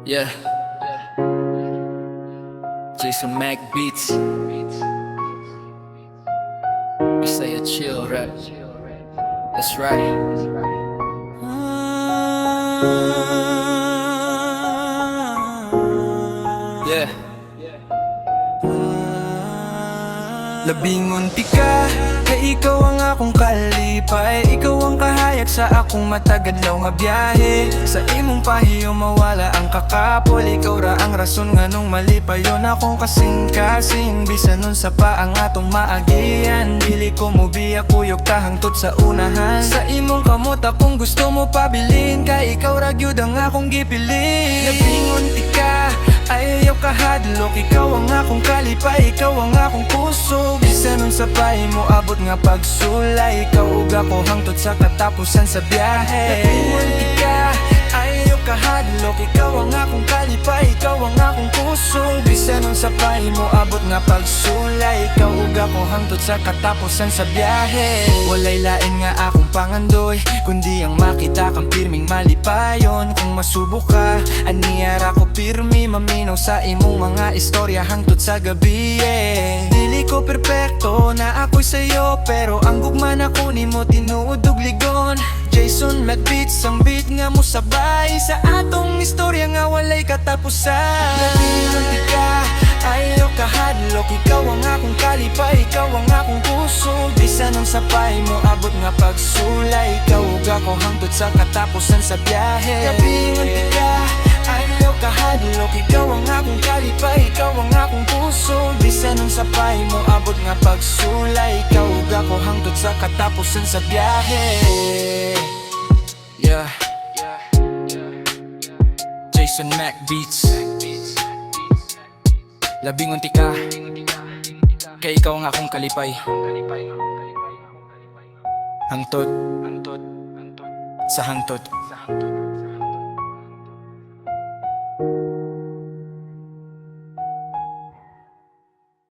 Yeah, Jason Mac Beats. We say a chill rap. That's right. Yeah. Labing unti ka, kay ikaw ang akong kalipay. Ikaw ang kahayag sa akong matagadaw nga biyahe. Sa imong pahiyo mawala ang kakapol. Ikaw ra ang rason nga nung malipayon akong kasing-kasing. Bisan nun sa pa ang atong maagian. Dili ko mo biya kuyog kahangtod sa unahan. Sa imong kamot akong gusto mo pabilin. Kay ikaw ra gyud ang akong gipili. Labing unti ka, ayaw kahadlok. Ikaw ang akong kalipay, ikaw ang akong puso. Bisan nun sa pahi mo abot nga pagsulay. Ikaw ug ako hangtod sa katapusan sa biyahe. Labing ka, ayaw kahadlok. Ikaw ang akong kalipay, ikaw ang akong puso. Bisan nun sa pahi mo abot nga pagsulay. Ikaw ug ako hangtod sa katapusan sa biyahe. Walay lain nga akong pangandoy, kundi ang makita kang pirming malipayon. Kung masubok ka, aniyara ko pirmi maminaw sa imong mga istorya hangtod sa gabi. Dili ko perpekto na ako'y sayo, pero ang gugma na kunin mo tinuod ug ligon. Jason Mac Beats ang beat nga mo sabay sa atong istorya nga walay katapusan. Labing ka, ayaw kahadlok. Ikaw ang akong kalipay, ikaw ang akong puso. Bisan nun sa pahi mo abot nga pagsulay. Ikaw ug ako hangtod sa katapusan sa biyahe. Labing ka, ayaw kahadlok. Ikaw ang akong kalipay, ikaw ang akong puso. Bisan nun sa pahi mo abot nga pagsulay. Ikaw ug ako hangtod sa katapusan sa biyahe. Yeah, Jason Mac Beats. Labing unti ka, kay ikaw ang akong kalipay. Hangtod sa hangtod.